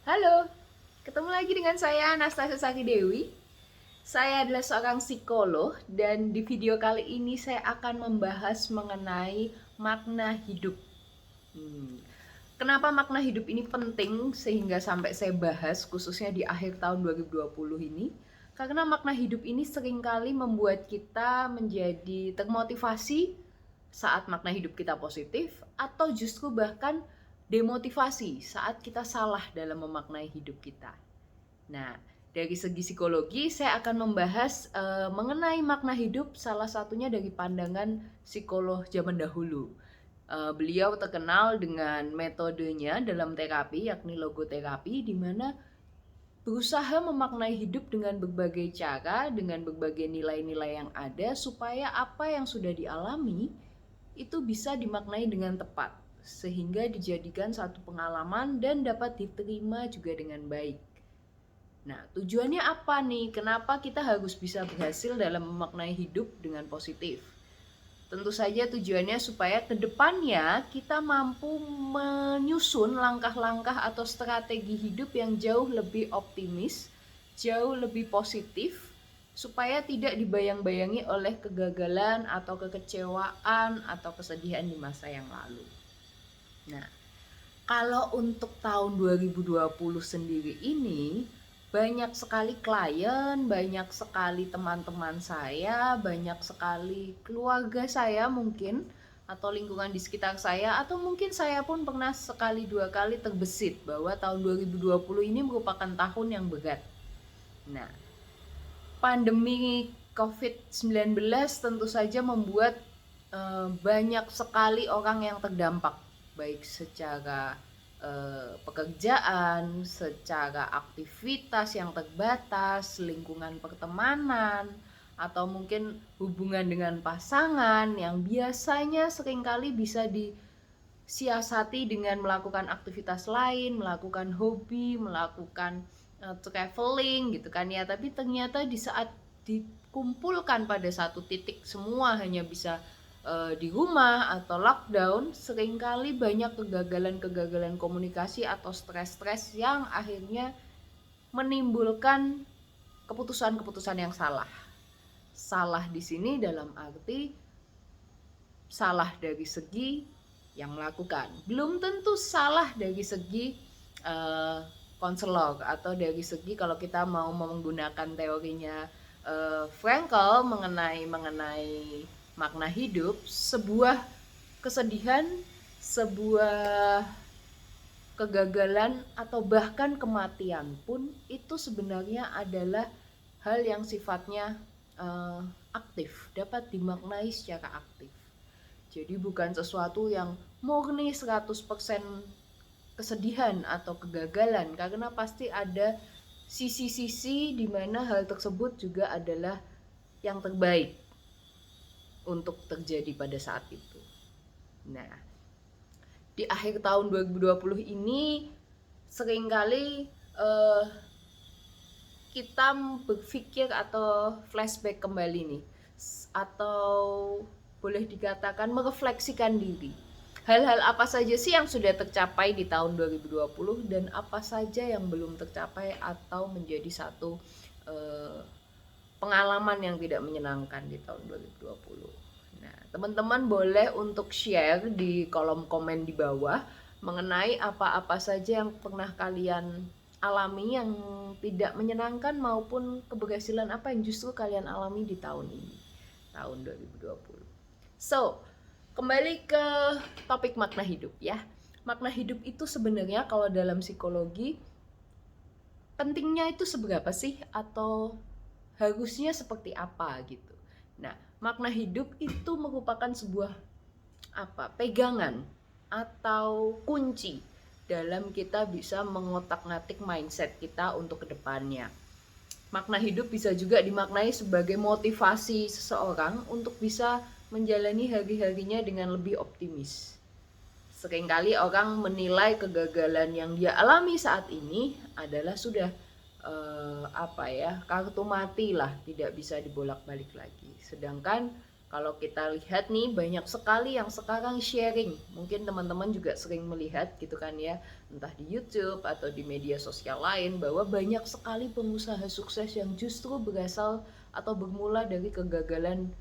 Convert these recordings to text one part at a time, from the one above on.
Halo, ketemu lagi dengan saya Anastasia Saki Dewi. Saya adalah seorang psikolog dan di video kali ini saya akan membahas mengenai makna hidup. Hmm. Kenapa makna hidup ini penting sehingga sampai saya bahas khususnya di akhir tahun 2020 ini? Karena makna hidup ini seringkali membuat kita menjadi termotivasi saat makna hidup kita positif atau justru bahkan demotivasi saat kita salah dalam memaknai hidup kita. Nah, dari segi psikologi saya akan membahas mengenai makna hidup salah satunya dari pandangan psikolog zaman dahulu. Beliau terkenal dengan metodenya dalam terapi yakni logoterapi di mana berusaha memaknai hidup dengan berbagai cara, dengan berbagai nilai-nilai yang ada supaya apa yang sudah dialami itu bisa dimaknai dengan tepat sehingga dijadikan satu pengalaman dan dapat diterima juga dengan baik. Nah, tujuannya apa nih? Kenapa kita harus bisa berhasil dalam memaknai hidup dengan positif? Tentu saja tujuannya supaya kedepannya kita mampu menyusun langkah-langkah atau strategi hidup yang jauh lebih optimis, jauh lebih positif, supaya tidak dibayang-bayangi oleh kegagalan atau kekecewaan atau kesedihan di masa yang lalu. Nah, kalau untuk tahun 2020 sendiri ini, banyak sekali klien, banyak sekali teman-teman saya, banyak sekali keluarga saya mungkin, atau lingkungan di sekitar saya, atau mungkin saya pun pernah sekali dua kali terbesit bahwa tahun 2020 ini merupakan tahun yang berat. Nah, pandemi COVID-19 tentu saja membuat banyak sekali orang yang terdampak, baik secara pekerjaan, secara aktivitas yang terbatas, lingkungan pertemanan, atau mungkin hubungan dengan pasangan yang biasanya seringkali bisa disiasati dengan melakukan aktivitas lain, melakukan hobi, melakukan traveling gitu kan ya. Tapi ternyata di saat dikumpulkan pada satu titik semua hanya bisa di rumah atau lockdown, seringkali banyak kegagalan-kegagalan komunikasi atau stres-stres yang akhirnya menimbulkan keputusan-keputusan yang salah. Salah di sini dalam arti salah dari segi yang melakukan. Belum tentu salah dari segi konselor atau dari segi kalau kita mau menggunakan teorinya Frankl mengenai makna hidup, sebuah kesedihan, sebuah kegagalan atau bahkan kematian pun itu sebenarnya adalah hal yang sifatnya aktif, dapat dimaknai secara aktif. Jadi bukan sesuatu yang murni 100% kesedihan atau kegagalan, karena pasti ada sisi-sisi di mana hal tersebut juga adalah yang terbaik untuk terjadi pada saat itu. Nah, di akhir tahun 2020 ini seringkali kita berpikir atau flashback kembali nih, atau boleh dikatakan merefleksikan diri. Hal-hal apa saja sih yang sudah tercapai di tahun 2020 dan apa saja yang belum tercapai atau menjadi satu pengalaman yang tidak menyenangkan di tahun 2020. Nah, teman-teman boleh untuk share di kolom komen di bawah mengenai apa-apa saja yang pernah kalian alami yang tidak menyenangkan maupun keberhasilan apa yang justru kalian alami di tahun ini, tahun 2020. So, kembali ke topik makna hidup ya. Makna hidup itu sebenarnya kalau dalam psikologi pentingnya itu seberapa sih atau harusnya seperti apa gitu. Nah, makna hidup itu merupakan sebuah pegangan atau kunci dalam kita bisa mengotak-ngatik mindset kita untuk kedepannya. Makna hidup bisa juga dimaknai sebagai motivasi seseorang untuk bisa menjalani hari-harinya dengan lebih optimis. Seringkali orang menilai kegagalan yang dia alami saat ini adalah sudah kartu mati lah, tidak bisa dibolak-balik lagi. Sedangkan Kalau kita lihat nih, banyak sekali yang sekarang sharing. Mungkin teman-teman juga sering melihat gitu kan ya, entah di YouTube atau di media sosial lain, bahwa banyak sekali pengusaha sukses yang justru berasal atau bermula dari kegagalan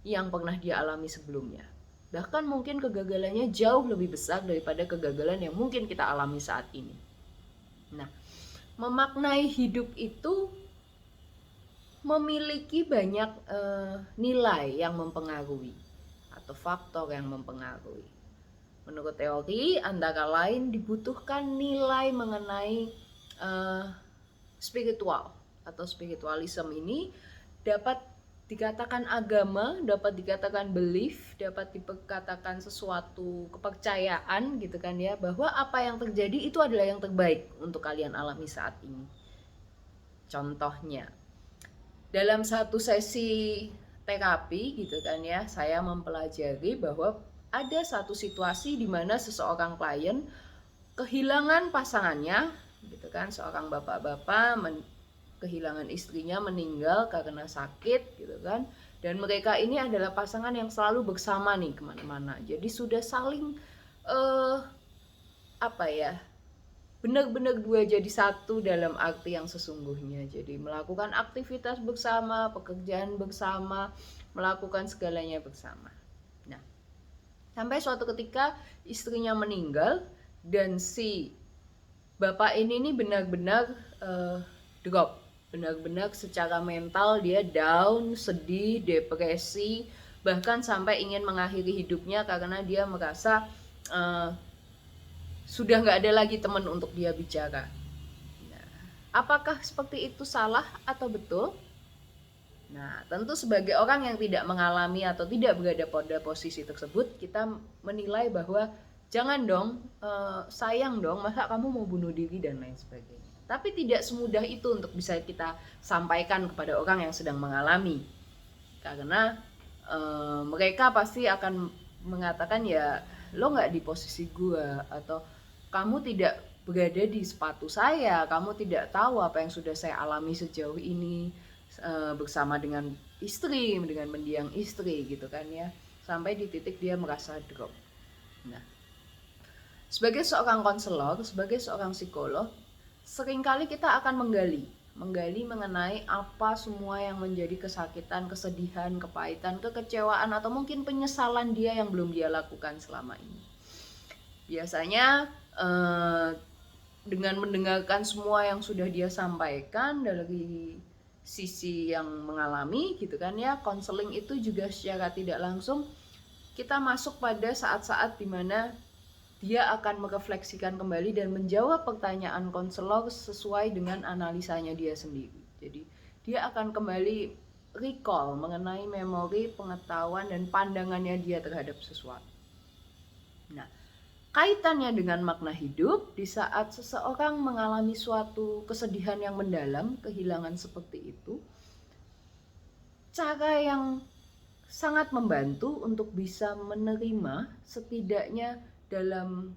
yang pernah dia alami sebelumnya. Bahkan mungkin kegagalannya jauh lebih besar daripada kegagalan yang mungkin kita alami saat ini. Nah, memaknai hidup itu memiliki banyak nilai yang mempengaruhi atau faktor yang mempengaruhi. Menurut teori, antara lain dibutuhkan nilai mengenai spiritual atau spiritualisme ini dapat dikatakan agama, dapat dikatakan belief, dapat dikatakan sesuatu kepercayaan gitu kan ya, bahwa apa yang terjadi itu adalah yang terbaik untuk kalian alami saat ini. Contohnya, dalam satu sesi terapi gitu kan ya, saya mempelajari bahwa ada satu situasi di mana seseorang klien kehilangan pasangannya gitu kan, seorang bapak-bapak kehilangan istrinya, meninggal karena sakit gitu kan, dan mereka ini adalah pasangan yang selalu bersama nih kemana-mana, jadi sudah saling apa ya, benar-benar dua jadi satu dalam arti yang sesungguhnya. Jadi melakukan aktivitas bersama, pekerjaan bersama, melakukan segalanya bersama. Nah, sampai suatu ketika istrinya meninggal dan si bapak ini benar-benar drop, benar-benar secara mental dia down, sedih, depresi, bahkan sampai ingin mengakhiri hidupnya karena dia merasa sudah nggak ada lagi teman untuk dia bicara. Nah, apakah seperti itu salah atau betul? Nah, tentu sebagai orang yang tidak mengalami atau tidak berada pada posisi tersebut, kita menilai bahwa jangan dong, sayang dong, masa kamu mau bunuh diri dan lain sebagainya. Tapi tidak semudah itu untuk bisa kita sampaikan kepada orang yang sedang mengalami, karena mereka pasti akan mengatakan ya lo nggak di posisi gue, atau kamu tidak berada di sepatu saya, kamu tidak tahu apa yang sudah saya alami sejauh ini bersama dengan istri, dengan mendiang istri gitu kan ya, sampai di titik dia merasa drop. Nah, sebagai seorang konselor, sebagai seorang psikolog, seringkali kita akan menggali mengenai apa semua yang menjadi kesakitan, kesedihan, kepahitan, kekecewaan, atau mungkin penyesalan dia yang belum dia lakukan selama ini. Biasanya dengan mendengarkan semua yang sudah dia sampaikan dari sisi yang mengalami gitu kan ya, konseling itu juga secara tidak langsung kita masuk pada saat-saat dimana dia akan merefleksikan kembali dan menjawab pertanyaan konselor sesuai dengan analisanya dia sendiri. Jadi dia akan kembali recall mengenai memori, pengetahuan, dan pandangannya dia terhadap sesuatu. Nah, kaitannya dengan makna hidup, di saat seseorang mengalami suatu kesedihan yang mendalam, kehilangan seperti itu, cara yang sangat membantu untuk bisa menerima, setidaknya dalam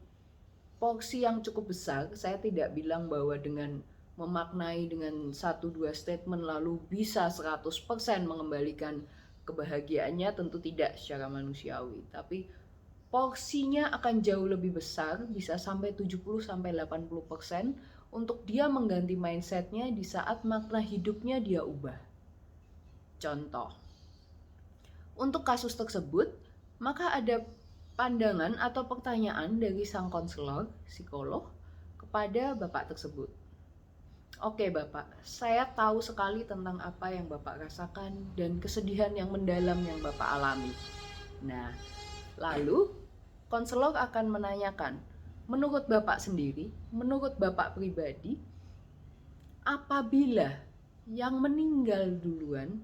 porsi yang cukup besar. Saya tidak bilang bahwa dengan memaknai dengan 1-2 statement lalu bisa 100% mengembalikan kebahagiaannya, tentu tidak secara manusiawi, tapi porsinya akan jauh lebih besar, bisa sampai 70-80% untuk dia mengganti mindsetnya di saat makna hidupnya dia ubah. Contoh, untuk kasus tersebut, maka ada pandangan atau pertanyaan dari sang konselor, psikolog, kepada bapak tersebut. Oke Bapak, saya tahu sekali tentang apa yang Bapak rasakan dan kesedihan yang mendalam yang Bapak alami. Nah, lalu konselor akan menanyakan, menurut Bapak sendiri, menurut Bapak pribadi, apabila yang meninggal duluan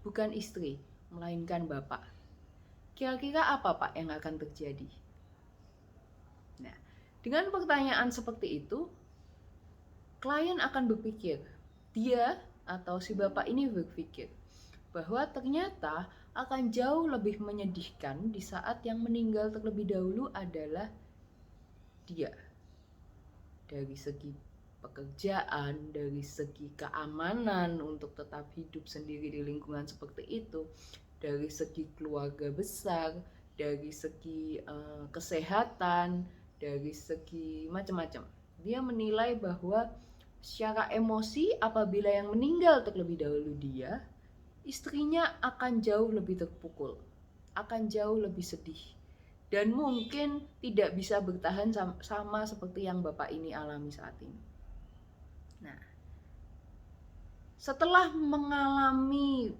bukan istri, melainkan Bapak, kira-kira apa Pak yang akan terjadi? Nah, dengan pertanyaan seperti itu, klien akan berpikir, dia atau si Bapak ini berpikir bahwa ternyata akan jauh lebih menyedihkan di saat yang meninggal terlebih dahulu adalah dia. Dari segi pekerjaan, dari segi keamanan untuk tetap hidup sendiri di lingkungan seperti itu, dari segi keluarga besar, dari segi kesehatan, dari segi macam-macam. Dia menilai bahwa secara emosi apabila yang meninggal terlebih dahulu dia, istrinya akan jauh lebih terpukul, akan jauh lebih sedih, dan mungkin tidak bisa bertahan sama seperti yang Bapak ini alami saat ini. Nah, setelah mengalami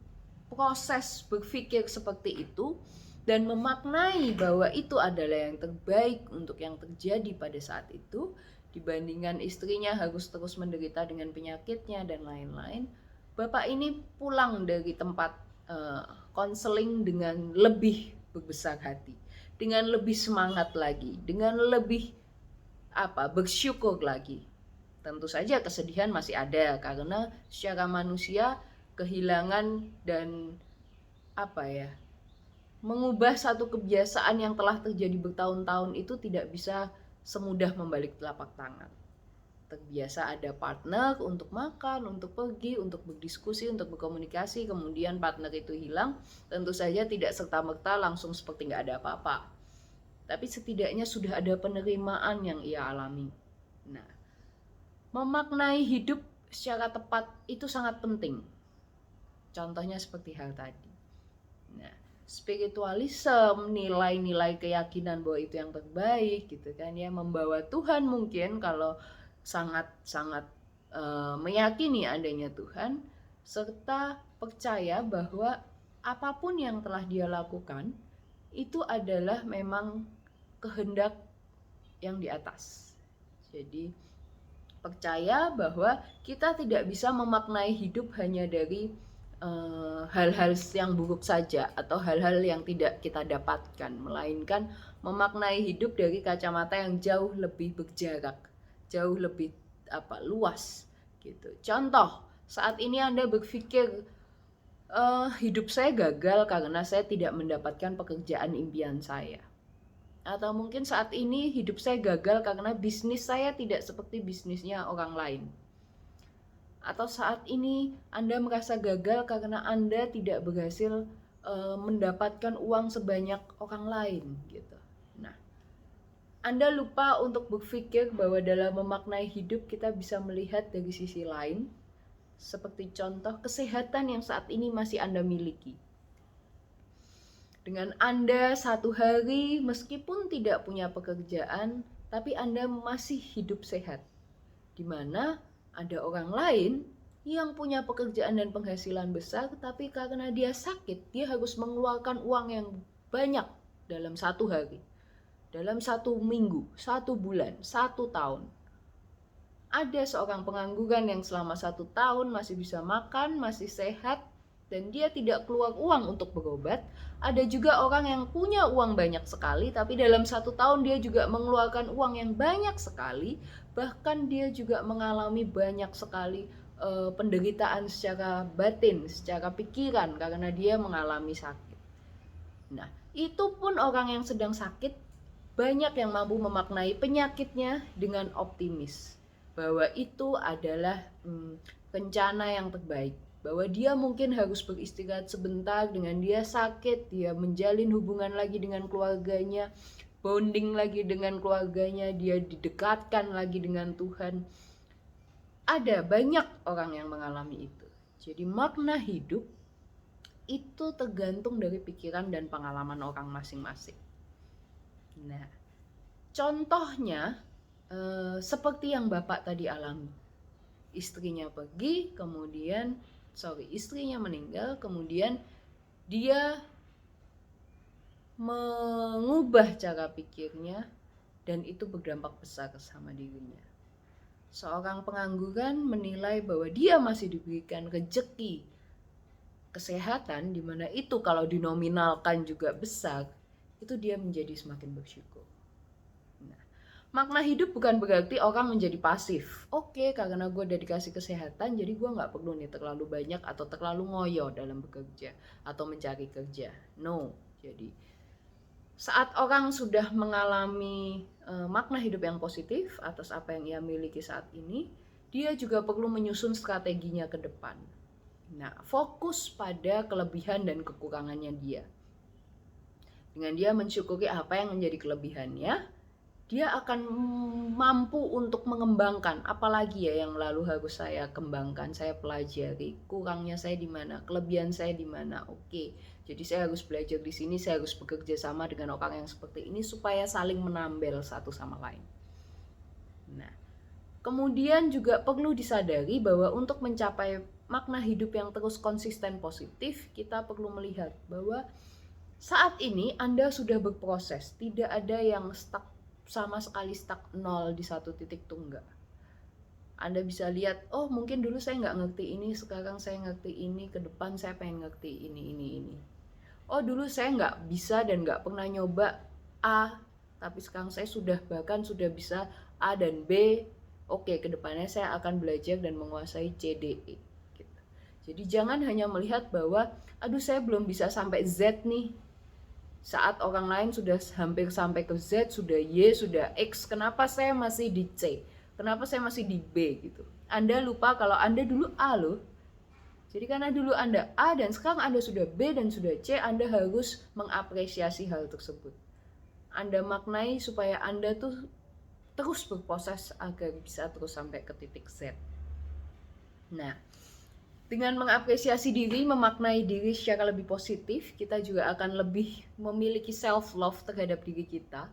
proses berpikir seperti itu dan memaknai bahwa itu adalah yang terbaik untuk yang terjadi pada saat itu, dibandingkan istrinya harus terus menderita dengan penyakitnya dan lain-lain, Bapak ini pulang dari tempat konseling dengan lebih berbesar hati, dengan lebih semangat lagi, dengan lebih bersyukur lagi. Tentu saja kesedihan masih ada karena secara manusia kehilangan dan mengubah satu kebiasaan yang telah terjadi bertahun-tahun itu tidak bisa semudah membalik telapak tangan. Terbiasa ada partner untuk makan, untuk pergi, untuk berdiskusi, untuk berkomunikasi, kemudian partner itu hilang, tentu saja tidak serta-merta langsung seperti nggak ada apa-apa. Tapi setidaknya sudah ada penerimaan yang ia alami. Nah, memaknai hidup secara tepat itu sangat penting. Contohnya seperti hal tadi. Nah, spiritualisme, nilai-nilai keyakinan bahwa itu yang terbaik gitu kan ya, membawa Tuhan mungkin kalau sangat-sangat meyakini adanya Tuhan, serta percaya bahwa apapun yang telah dia lakukan itu adalah memang kehendak yang di atas. Jadi percaya bahwa kita tidak bisa memaknai hidup hanya dari hal-hal yang buruk saja atau hal-hal yang tidak kita dapatkan, melainkan memaknai hidup dari kacamata yang jauh lebih berjarak, jauh lebih luas gitu. Contoh, saat ini Anda berpikir hidup saya gagal karena saya tidak mendapatkan pekerjaan impian saya. Atau mungkin saat ini hidup saya gagal karena bisnis saya tidak seperti bisnisnya orang lain. Atau saat ini Anda merasa gagal karena Anda tidak berhasil mendapatkan uang sebanyak orang lain gitu. Nah, Anda lupa untuk berpikir bahwa dalam memaknai hidup kita bisa melihat dari sisi lain, seperti contoh kesehatan yang saat ini masih Anda miliki. Dengan Anda satu hari meskipun tidak punya pekerjaan, tapi Anda masih hidup sehat. Di mana ada orang lain yang punya pekerjaan dan penghasilan besar, tapi karena dia sakit, dia harus mengeluarkan uang yang banyak dalam satu hari, dalam satu minggu, satu bulan, satu tahun. Ada seorang pengangguran yang selama 1 tahun masih bisa makan, masih sehat, dan dia tidak keluar uang untuk berobat. Ada juga orang yang punya uang banyak sekali, tapi dalam 1 tahun dia juga mengeluarkan uang yang banyak sekali. Bahkan dia juga mengalami banyak sekali penderitaan secara batin, secara pikiran, karena dia mengalami sakit. Nah, itu pun orang yang sedang sakit, banyak yang mampu memaknai penyakitnya dengan optimis, bahwa itu adalah rencana yang terbaik. Bahwa dia mungkin harus beristirahat sebentar, dengan dia sakit, dia menjalin hubungan lagi dengan keluarganya, bonding lagi dengan keluarganya, dia didekatkan lagi dengan Tuhan. Ada banyak orang yang mengalami itu. Jadi makna hidup itu tergantung dari pikiran dan pengalaman orang masing-masing. Nah, contohnya seperti yang Bapak tadi alami. Istrinya pergi, istrinya meninggal, kemudian dia mengubah cara pikirnya dan itu berdampak besar sama dirinya. Seorang pengangguran menilai bahwa dia masih diberikan rezeki kesehatan, di mana itu kalau dinominalkan juga besar, itu dia menjadi semakin bersyukur. Makna hidup bukan berarti orang menjadi pasif. Oke, karena gue udah dikasih kesehatan, jadi gue gak perlu nih terlalu banyak atau terlalu ngoyo dalam bekerja atau mencari kerja. No, jadi saat orang sudah mengalami makna hidup yang positif atas apa yang ia miliki saat ini, dia juga perlu menyusun strateginya ke depan. Nah, fokus pada kelebihan dan kekurangannya dia. Dengan dia mensyukuri apa yang menjadi kelebihannya, dia akan mampu untuk mengembangkan apalagi ya yang lalu harus saya kembangkan, saya pelajari, kurangnya saya di mana, kelebihan saya di mana. Oke, jadi saya harus belajar di sini, saya harus bekerja sama dengan orang yang seperti ini supaya saling menambel satu sama lain. Nah, kemudian juga perlu disadari bahwa untuk mencapai makna hidup yang terus konsisten positif, kita perlu melihat bahwa saat ini Anda sudah berproses, tidak ada yang stuck, sama sekali stuck nol di satu titik tuh enggak. Anda bisa lihat, oh mungkin dulu saya nggak ngerti ini, sekarang saya ngerti ini, ke depan saya pengen ngerti ini. Oh dulu saya nggak bisa dan nggak pernah nyoba A, tapi sekarang saya bahkan sudah bisa A dan B. Oke, kedepannya saya akan belajar dan menguasai C, D, E. Gitu. Jadi jangan hanya melihat bahwa, aduh saya belum bisa sampai Z nih, saat orang lain sudah hampir sampai ke Z, sudah Y, sudah X, kenapa saya masih di C? Kenapa saya masih di B gitu? Anda lupa kalau Anda dulu A loh. Jadi karena dulu Anda A dan sekarang Anda sudah B dan sudah C, Anda harus mengapresiasi hal tersebut. Anda maknai supaya Anda tuh terus berproses agar bisa terus sampai ke titik Z. Nah, dengan mengapresiasi diri, memaknai diri secara lebih positif, kita juga akan lebih memiliki self-love terhadap diri kita.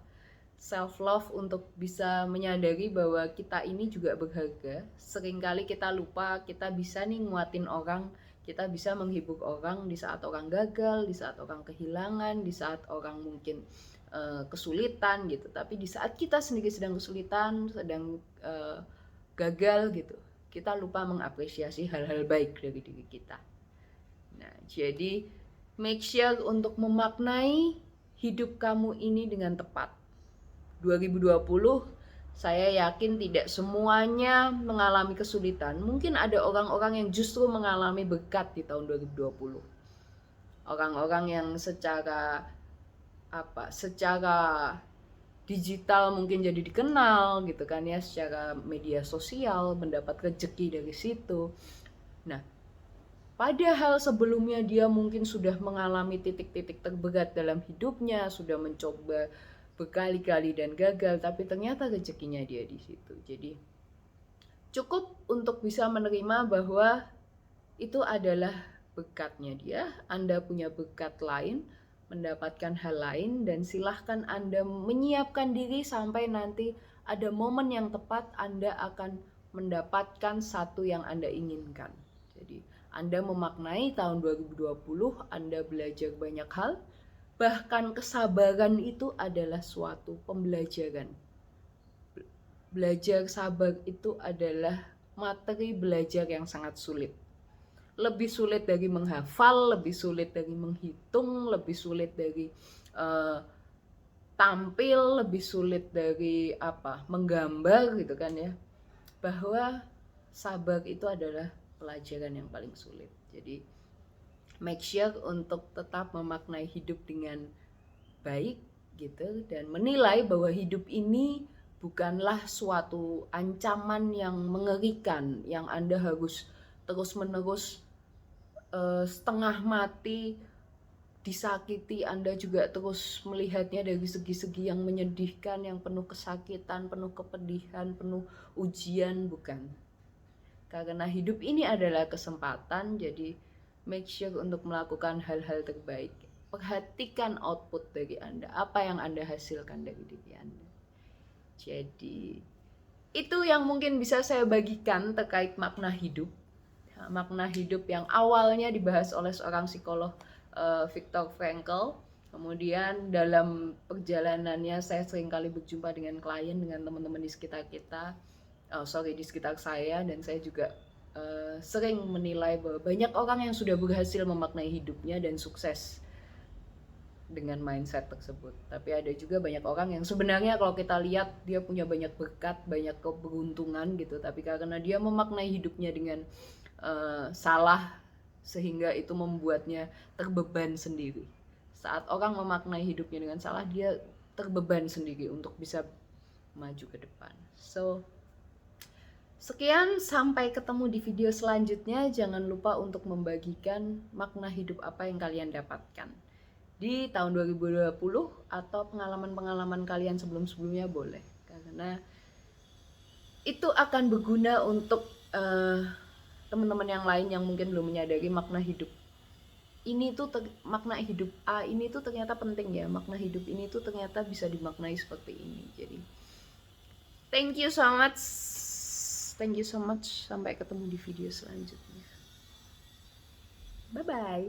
Self-love untuk bisa menyadari bahwa kita ini juga berharga. Seringkali kita lupa, kita bisa nih nguatin orang, kita bisa menghibur orang di saat orang gagal, di saat orang kehilangan, di saat orang mungkin kesulitan gitu. Tapi di saat kita sendiri sedang kesulitan, sedang gagal gitu, kita lupa mengapresiasi hal-hal baik dari diri kita. Nah, jadi make sure untuk memaknai hidup kamu ini dengan tepat. 2020 saya yakin tidak semuanya mengalami kesulitan. Mungkin ada orang-orang yang justru mengalami berkat di tahun 2020. Orang-orang yang secara digital mungkin jadi dikenal gitu kan ya, secara media sosial mendapat rezeki dari situ. Nah, padahal sebelumnya dia mungkin sudah mengalami titik-titik terberat dalam hidupnya, sudah mencoba berkali-kali dan gagal, tapi ternyata rezekinya dia di situ. Jadi cukup untuk bisa menerima bahwa itu adalah berkatnya dia. Anda punya berkat lain, mendapatkan hal lain, dan silahkan Anda menyiapkan diri sampai nanti ada momen yang tepat Anda akan mendapatkan satu yang Anda inginkan. Jadi Anda memaknai tahun 2020, Anda belajar banyak hal, bahkan kesabaran itu adalah suatu pembelajaran. Belajar sabar itu adalah materi belajar yang sangat sulit. Lebih sulit dari menghafal, lebih sulit dari menghitung, lebih sulit dari tampil, lebih sulit dari menggambar gitu kan ya. Bahwa sabar itu adalah pelajaran yang paling sulit. Jadi make sure untuk tetap memaknai hidup dengan baik gitu, dan menilai bahwa hidup ini bukanlah suatu ancaman yang mengerikan yang Anda harus terus-menerus setengah mati disakiti. Anda juga terus melihatnya dari segi-segi yang menyedihkan, yang penuh kesakitan, penuh kepedihan, penuh ujian, bukan. Karena hidup ini adalah kesempatan, jadi make sure untuk melakukan hal-hal terbaik. Perhatikan output dari Anda, apa yang Anda hasilkan dari diri Anda. Jadi itu yang mungkin bisa saya bagikan terkait makna hidup. Makna hidup yang awalnya dibahas oleh seorang psikolog Viktor Frankl. Kemudian dalam perjalanannya saya seringkali berjumpa dengan klien, dengan teman-teman di sekitar kita, di sekitar saya, dan saya juga sering menilai bahwa banyak orang yang sudah berhasil memaknai hidupnya dan sukses dengan mindset tersebut. Tapi ada juga banyak orang yang sebenarnya kalau kita lihat dia punya banyak berkat, banyak keberuntungan gitu, tapi karena dia memaknai hidupnya dengan salah, sehingga itu membuatnya terbeban sendiri. Saat orang memaknai hidupnya dengan salah, dia terbeban sendiri untuk bisa maju ke depan. So Sekian, sampai ketemu di video selanjutnya. Jangan lupa untuk membagikan makna hidup apa yang kalian dapatkan di tahun 2020 atau pengalaman-pengalaman kalian sebelum-sebelumnya boleh. Karena itu akan berguna untuk teman-teman yang lain yang mungkin belum menyadari makna hidup. Ini tuh makna hidup A ini tuh ternyata penting ya. Makna hidup ini tuh ternyata bisa dimaknai seperti ini. Jadi thank you so much. Thank you so much. Sampai ketemu di video selanjutnya. Bye bye.